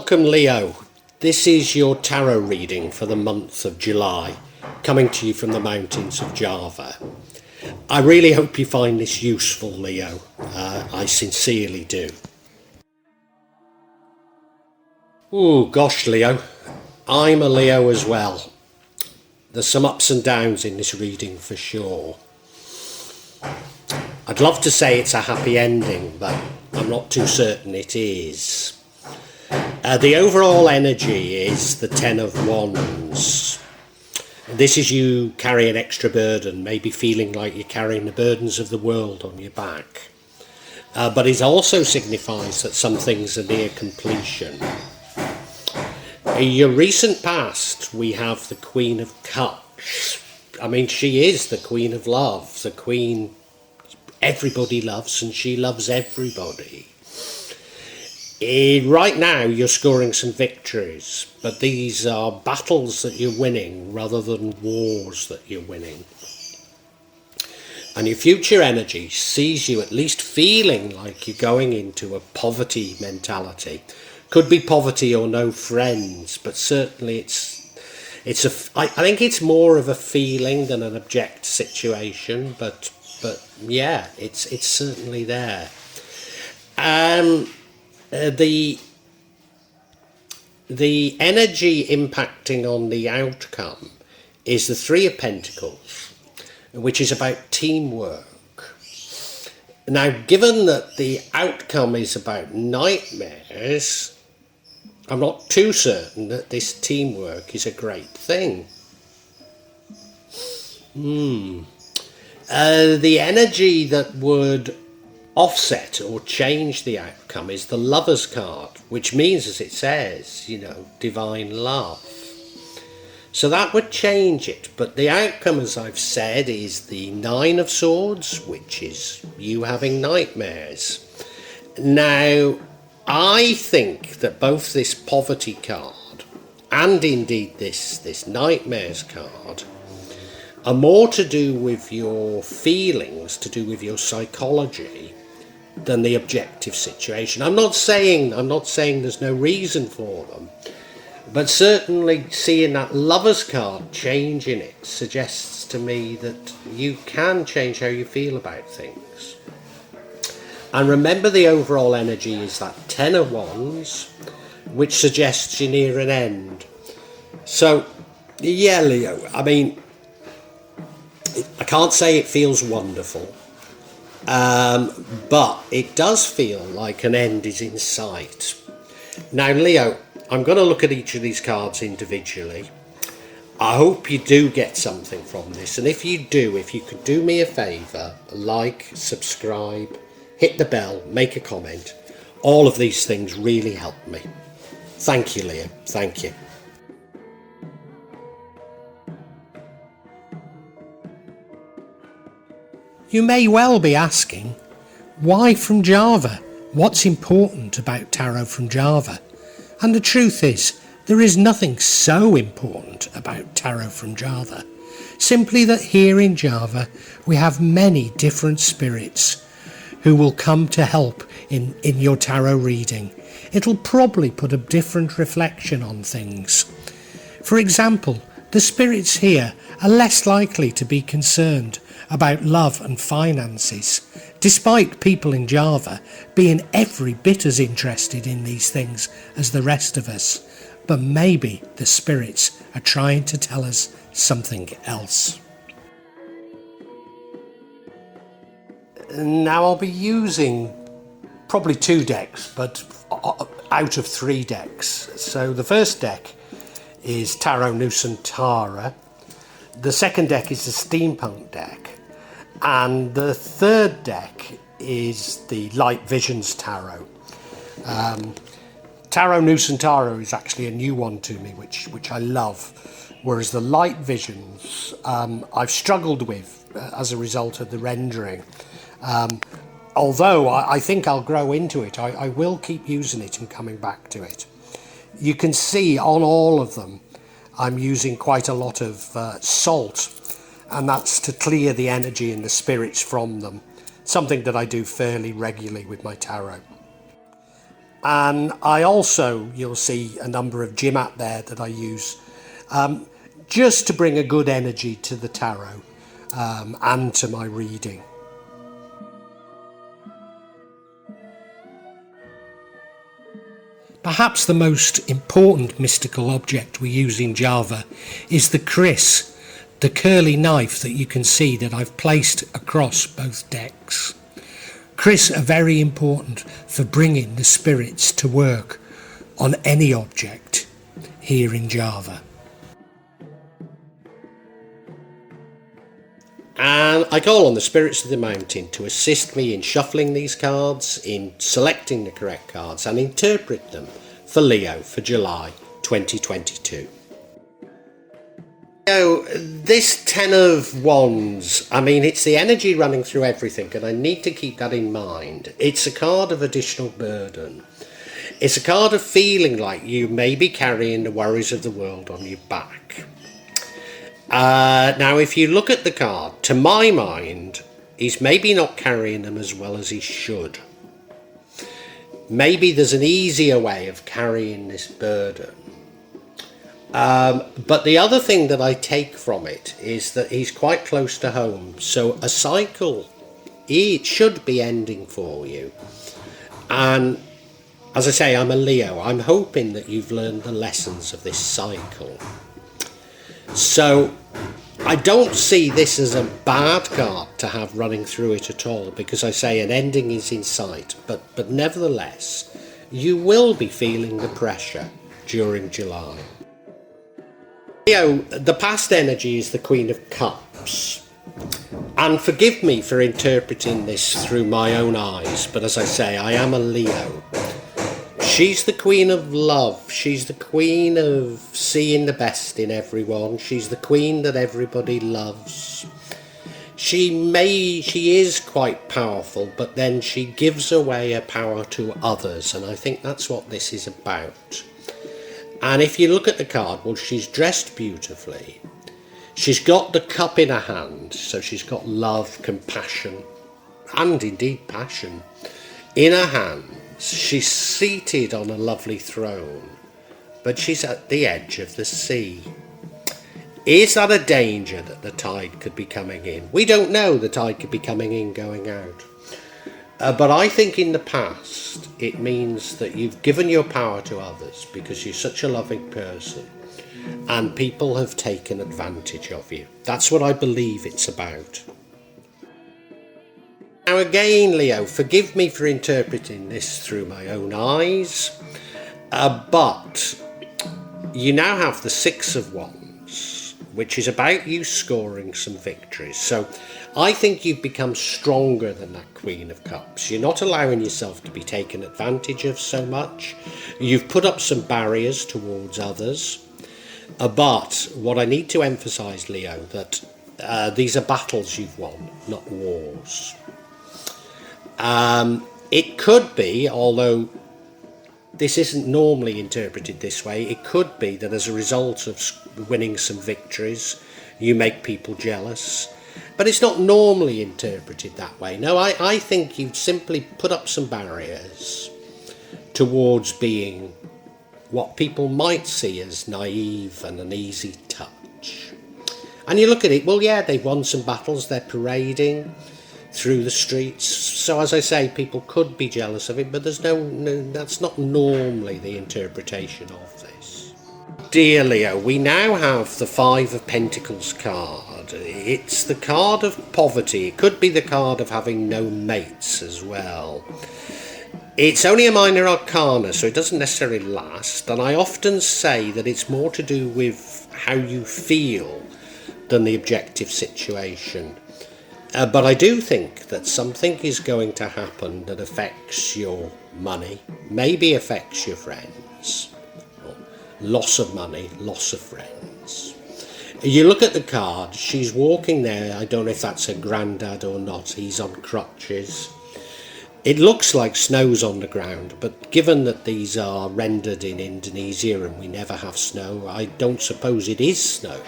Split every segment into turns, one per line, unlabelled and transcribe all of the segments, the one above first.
Welcome, Leo. This is your tarot reading for the month of July, coming to you from the mountains of Java. I really hope you find this useful, Leo. I sincerely do. Oh gosh, Leo. I'm a Leo as well. There's some ups and downs in this reading for sure. I'd love to say it's a happy ending, but I'm not too certain it is. The overall energy is the Ten of Wands. This is you carrying an extra burden, maybe feeling like you're carrying the burdens of the world on your back. But it also signifies that some things are near completion. In your recent past, we have the Queen of Cups. I mean, she is the Queen of Love, the Queen everybody loves, and she loves everybody. Right now you're scoring some victories, but these are battles that you're winning rather than wars that you're winning. And your future energy sees you at least feeling like you're going into a poverty mentality. Could be poverty or no friends, but certainly I think it's more of a feeling than an object situation, but yeah, it's certainly there. The energy impacting on the outcome is the Three of Pentacles, which is about teamwork. Now, given that the outcome is about nightmares, I'm not too certain that this teamwork is a great thing. The energy that would offset or change the outcome is the Lover's card, which means, as it says, divine love. So that would change it, but the outcome, as I've said, is the Nine of Swords, which is you having nightmares. Now, I think that both this poverty card and indeed this nightmares card are more to do with your feelings, to do with your psychology, than the objective situation. I'm not saying there's no reason for them, but certainly seeing that Lover's card changing it suggests to me that you can change how you feel about things. And remember, the overall energy is that Ten of Wands, which suggests you're near an end. So yeah, Leo, I mean, I can't say it feels wonderful, but it does feel like an end is in sight. Now, Leo, I'm going to look at each of these cards individually. I hope you do get something from this, and if you do, if you could do me a favour, like, subscribe, hit the bell, make a comment. All of these things really help me. Thank you, Leo. Thank you. You may well be asking, why from Java? What's important about tarot from Java? And the truth is, there is nothing so important about tarot from Java. Simply that here in Java, we have many different spirits who will come to help in your tarot reading. It'll probably put a different reflection on things. For example, the spirits here are less likely to be concerned about love and finances, despite people in Java being every bit as interested in these things as the rest of us. But maybe the spirits are trying to tell us something else. Now, I'll be using probably 2 decks, but out of 3 decks. So the first deck is Tarot Nusantara. The second deck is the Steampunk deck. And the third deck is the Light Visions Tarot. Tarot Nusantara is actually a new one to me, which I love. Whereas the Light Visions, I've struggled with as a result of the rendering. Although I think I'll grow into it, I will keep using it and coming back to it. You can see on all of them, I'm using quite a lot of salt, and that's to clear the energy and the spirits from them, something that I do fairly regularly with my tarot. And I also, you'll see a number of gym mat there that I use just to bring a good energy to the tarot and to my reading. Perhaps the most important mystical object we use in Java is the kris, the curly knife that you can see that I've placed across both decks. Kris are very important for bringing the spirits to work on any object here in Java. And I call on the spirits of the mountain to assist me in shuffling these cards, in selecting the correct cards and interpret them for Leo for July 2022. So this Ten of Wands, I mean, it's the energy running through everything, and I need to keep that in mind. It's a card of additional burden. It's a card of feeling like you may be carrying the worries of the world on your back. Now, if you look at the card, to my mind, he's maybe not carrying them as well as he should. Maybe there's an easier way of carrying this burden. But the other thing that I take from it is that he's quite close to home. So a cycle, it should be ending for you. And as I say, I'm a Leo. I'm hoping that you've learned the lessons of this cycle. So I don't see this as a bad card to have running through it at all, because I say an ending is in sight, but nevertheless you will be feeling the pressure during July. Leo, the past energy is the Queen of Cups, and forgive me for interpreting this through my own eyes, but as I say, I am a Leo. She's the queen of love. She's the queen of seeing the best in everyone. She's the queen that everybody loves. She is quite powerful, but then she gives away her power to others, and I think that's what this is about. And if you look at the card, well, she's dressed beautifully. She's got the cup in her hand, so she's got love, compassion, and indeed passion in her hand. She's seated on a lovely throne, but she's at the edge of the sea. Is that a danger that the tide could be coming in? We don't know. The tide could be coming in, going out. But I think in the past, it means that you've given your power to others because you're such a loving person, and people have taken advantage of you. That's what I believe it's about. Now again, Leo, forgive me for interpreting this through my own eyes, but you now have the Six of Wands, which is about you scoring some victories. So I think you've become stronger than that Queen of Cups. You're not allowing yourself to be taken advantage of so much. You've put up some barriers towards others. But what I need to emphasise, Leo, that these are battles you've won, not wars. It could be, although this isn't normally interpreted this way, it could be that as a result of winning some victories, you make people jealous. But it's not normally interpreted that way. No, I think you've simply put up some barriers towards being what people might see as naive and an easy touch. And you look at it, well, yeah, they've won some battles, they're parading through the streets. So as I say, people could be jealous of it, but there's no that's not normally the interpretation of this. Dear Leo, we now have the Five of Pentacles card. It's the card of poverty. It could be the card of having no mates as well. It's only a minor arcana, so it doesn't necessarily last, and I often say that it's more to do with how you feel than the objective situation. But I do think that something is going to happen that affects your money, maybe affects your friends. Loss of money, loss of friends. You look at the card, she's walking there. I don't know if that's her granddad or not. He's on crutches. It looks like snow's on the ground, but given that these are rendered in Indonesia and we never have snow, I don't suppose it is snow.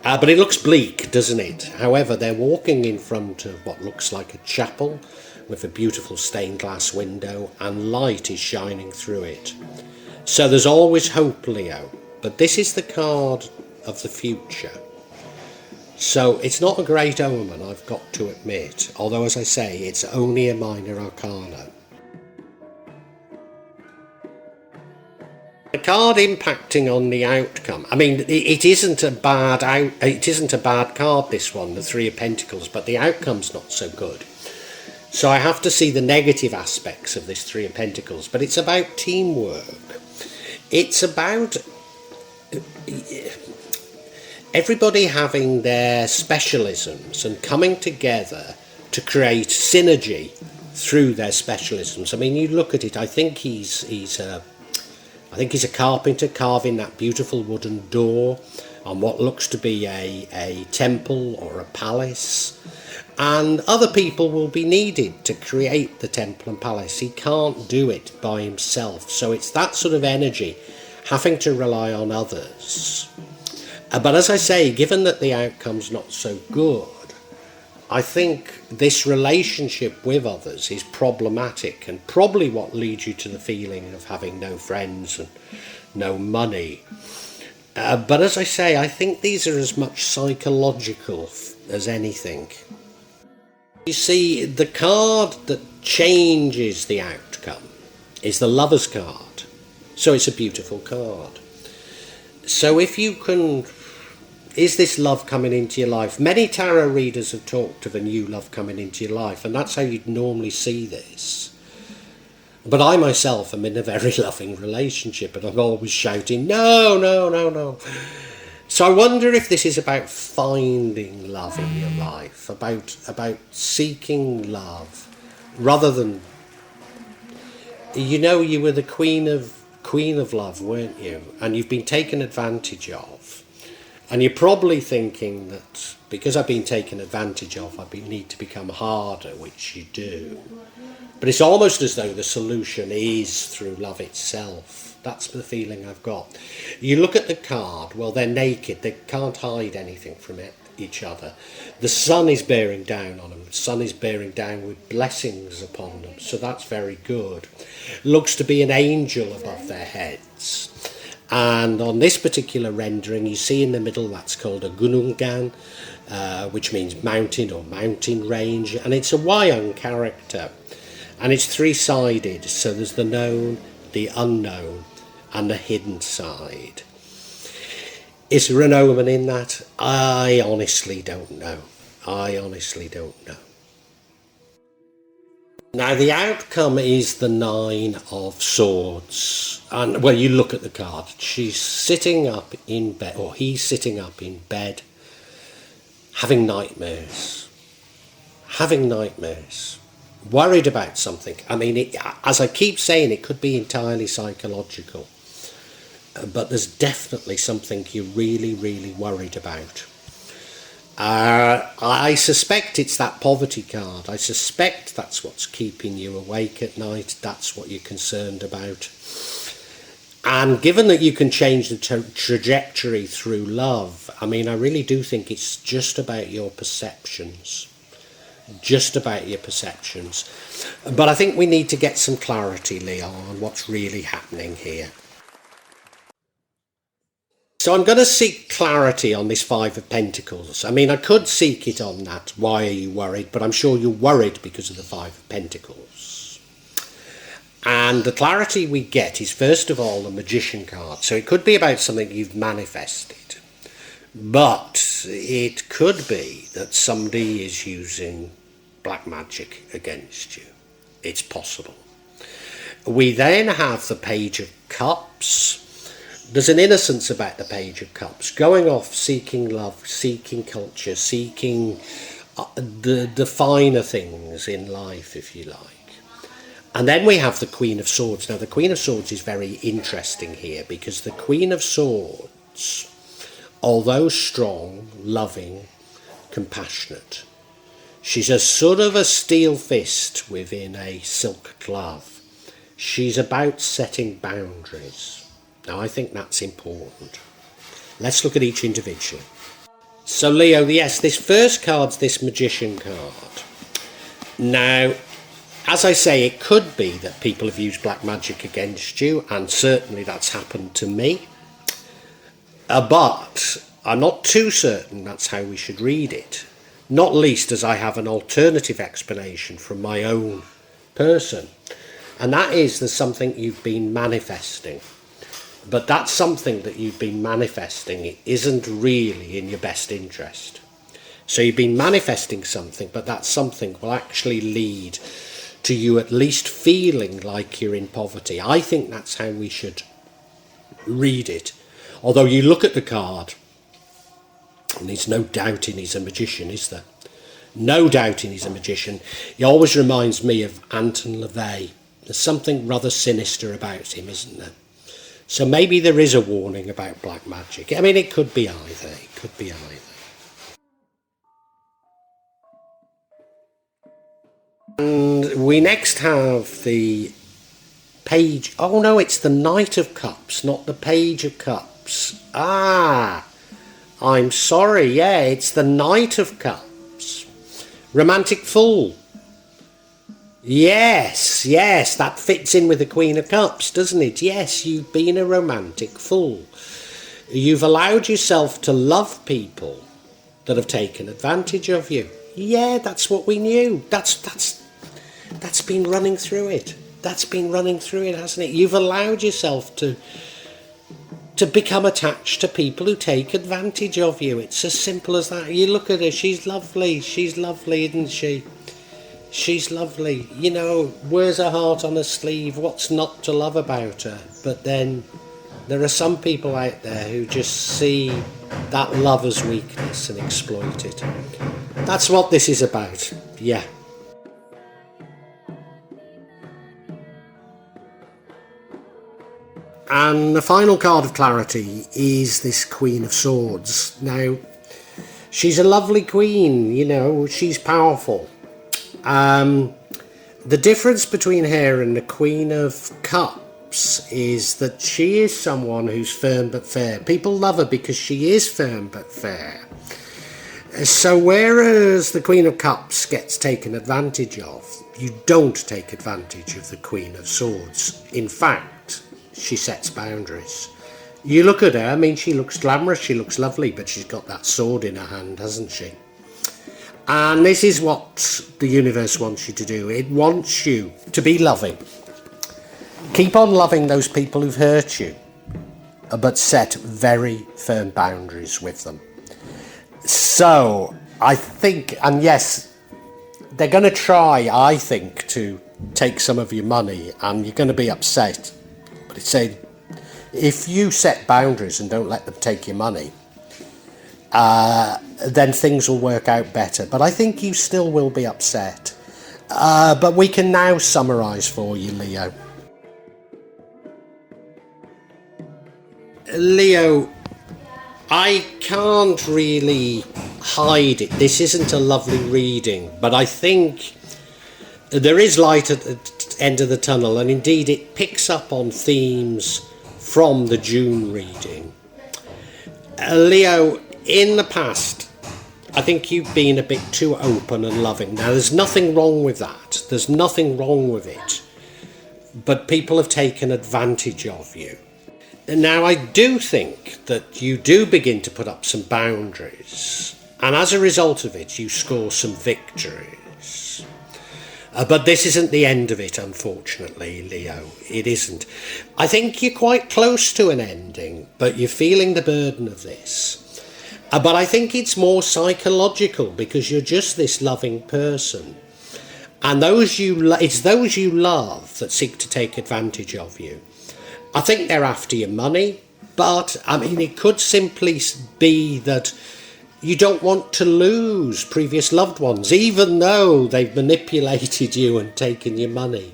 But it looks bleak, doesn't it? However, they're walking in front of what looks like a chapel with a beautiful stained glass window, and light is shining through it. So there's always hope, Leo. But this is the card of the future. So it's not a great omen, I've got to admit. Although, as I say, it's only a minor arcana. The card impacting on the outcome. I mean, it isn't a bad card, this one, the Three of Pentacles, but the outcome's not so good. So I have to see the negative aspects of this Three of Pentacles. But it's about teamwork. It's about everybody having their specialisms and coming together to create synergy through their specialisms. I mean, you look at it. I think he's a carpenter carving that beautiful wooden door on what looks to be a temple or a palace. And other people will be needed to create the temple and palace. He can't do it by himself. So it's that sort of energy, having to rely on others. But as I say, given that the outcome's not so good, I think this relationship with others is problematic, and probably what leads you to the feeling of having no friends and no money. But as I say, I think these are as much psychological as anything. You see, the card that changes the outcome is the Lover's card. So it's a beautiful card. So if you can... Is this love coming into your life? Many tarot readers have talked of a new love coming into your life, and that's how you'd normally see this. But I myself am in a very loving relationship, and I'm always shouting, no, no, no, no. So I wonder if this is about finding love in your life, about seeking love, rather than... You know, you were the queen of love, weren't you? And you've been taken advantage of. And you're probably thinking that because I've been taken advantage of, I need to become harder, which you do. But it's almost as though the solution is through love itself. That's the feeling I've got. You look at the card, well, they're naked. They can't hide anything from each other. The sun is bearing down on them. The sun is bearing down with blessings upon them. So that's very good. Looks to be an angel above their heads. And on this particular rendering, you see in the middle, that's called a gunungan, which means mountain or mountain range. And it's a Wayang character. And it's three-sided. So there's the known, the unknown, and the hidden side. Is there an omen in that? I honestly don't know. I honestly don't know. Now the outcome is the Nine of Swords, and well, you look at the card. She's sitting up in bed, or he's sitting up in bed, having nightmares, worried about something. I mean, as I keep saying, it could be entirely psychological, but there's definitely something you're really, really worried about. I suspect it's that poverty card. I suspect that's what's keeping you awake at night. That's what you're concerned about. And given that you can change the trajectory through love, I mean, I really do think it's just about your perceptions. Just about your perceptions. But I think we need to get some clarity, Leo, on what's really happening here. So I'm going to seek clarity on this Five of Pentacles. I mean, I could seek it on that, why are you worried? But I'm sure you're worried because of the Five of Pentacles. And the clarity we get is, first of all, the Magician card. So it could be about something you've manifested. But it could be that somebody is using black magic against you. It's possible. We then have the Page of Cups. There's an innocence about the Page of Cups, going off, seeking love, seeking culture, seeking the finer things in life, if you like. And then we have the Queen of Swords. Now, the Queen of Swords is very interesting here, because the Queen of Swords, although strong, loving, compassionate, she's a sort of a steel fist within a silk glove. She's about setting boundaries. Now, I think that's important. Let's look at each individually. So, Leo, yes, this first card's this Magician card. Now, As I say, it could be that people have used black magic against you, and certainly that's happened to me. But I'm not too certain that's how we should read it. Not least as I have an alternative explanation from my own person. And that is, there's something you've been manifesting. But that something that you've been manifesting isn't really in your best interest. So you've been manifesting something, but that something will actually lead to you at least feeling like you're in poverty. I think that's how we should read it. Although you look at the card, and there's no doubting he's a magician, is there? No doubting he's a magician. He always reminds me of Anton LaVey. There's something rather sinister about him, isn't there? So maybe there is a warning about black magic. I mean, it could be either. It could be either. And we next have the page. Oh no, it's the Knight of Cups, not the Page of Cups. Ah, I'm sorry. Yeah, it's the Knight of Cups. Romantic Fool. Yes, that fits in with the Queen of Cups, doesn't it? Yes, you've been a romantic fool. You've allowed yourself to love people that have taken advantage of you. Yeah, that's what we knew. That's been running through it. That's been running through it, hasn't it? You've allowed yourself to become attached to people who take advantage of you. It's as simple as that. You look at her, she's lovely, isn't she? She's lovely. You know, wears her heart on her sleeve. What's not to love about her? But then there are some people out there who just see that love as weakness and exploit it. That's what this is about. Yeah. And the final card of clarity is this Queen of Swords. Now, she's a lovely queen, you know, she's powerful. The difference between her and the Queen of Cups is that she is someone who's firm but fair. People love her because she is firm but fair. So whereas the Queen of Cups gets taken advantage of, you don't take advantage of the Queen of Swords. In fact, she sets boundaries. You look at her, I mean, she looks glamorous, she looks lovely, but she's got that sword in her hand, hasn't she? And this is what the universe wants you to do. It wants you to be loving. Keep on loving those people who've hurt you, but set very firm boundaries with them. So, I think, and yes, they're going to try, I think, to take some of your money, and you're going to be upset. But it's saying, if you set boundaries and don't let them take your money, then things will work out better. But I think you still will be upset. But we can now summarise for you, Leo. Leo, I can't really hide it. This isn't a lovely reading, but I think there is light at the end of the tunnel, and indeed it picks up on themes from the June reading. Leo, in the past, I think you've been a bit too open and loving. Now, there's nothing wrong with that. There's nothing wrong with it. But people have taken advantage of you. And now, I do think that you do begin to put up some boundaries. And as a result of it, you score some victories. But this isn't the end of it, unfortunately, Leo. It isn't. I think you're quite close to an ending, but you're feeling the burden of this. But I think it's more psychological because you're just this loving person. And it's those you love that seek to take advantage of you. I think they're after your money, but I mean, it could simply be that you don't want to lose previous loved ones, even though they've manipulated you and taken your money.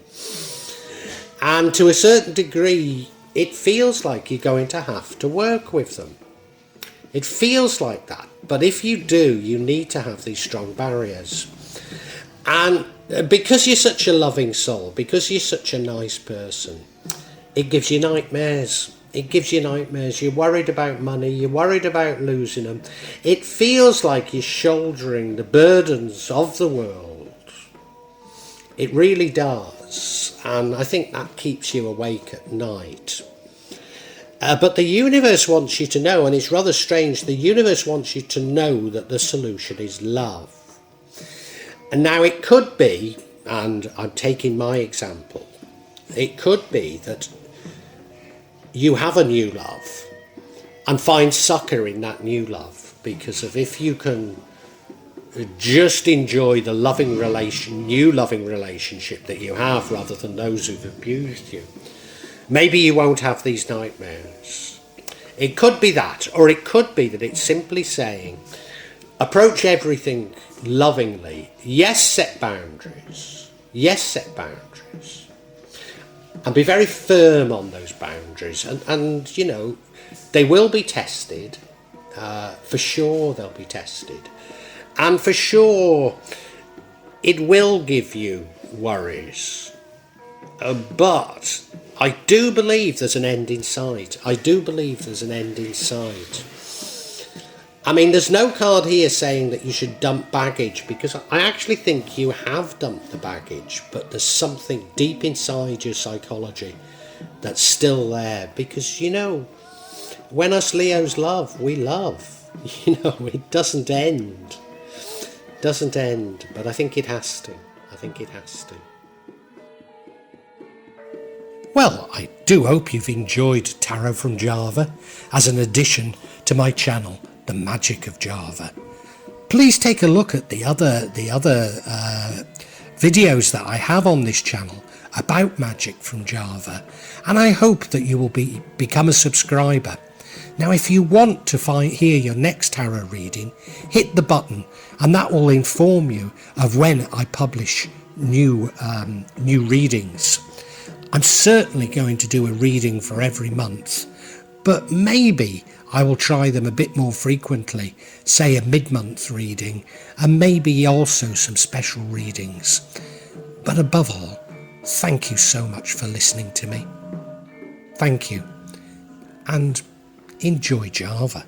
And to a certain degree, it feels like you're going to have to work with them. It feels like that. But if you do, you need to have these strong barriers. And because you're such a loving soul, because you're such a nice person, it gives you nightmares. It gives you nightmares. You're worried about money. You're worried about losing them. It feels like you're shouldering the burdens of the world It really does. And I think that keeps you awake at night. But the universe wants you to know, and it's rather strange, the universe wants you to know that the solution is love. And now it could be, and I'm taking my example, it could be that you have a new love and find succor in that new love, because of if you can just enjoy the new loving relationship that you have rather than those who've abused you, maybe you won't have these nightmares. It could be that, or it could be that it's simply saying, approach everything lovingly. Yes, set boundaries. Yes, set boundaries. And be very firm on those boundaries. And you know, they will be tested. For sure they'll be tested. And for sure it will give you worries. But I do believe there's an end in sight. I do believe there's an end in sight. I mean, there's no card here saying that you should dump baggage, because I actually think you have dumped the baggage, but there's something deep inside your psychology that's still there. Because, you know, when us Leos love, we love. You know, it doesn't end. It doesn't end, but I think it has to. I think it has to. Well, I do hope you've enjoyed Tarot from Java as an addition to my channel, The Magic of Java. Please take a look at the other videos that I have on this channel about magic from Java, and I hope that you will become a subscriber. Now, if you want to hear your next tarot reading, hit the button, and that will inform you of when I publish new readings. I'm certainly going to do a reading for every month, but maybe I will try them a bit more frequently, say a mid-month reading, and maybe also some special readings. But above all, thank you so much for listening to me. Thank you, and enjoy Java.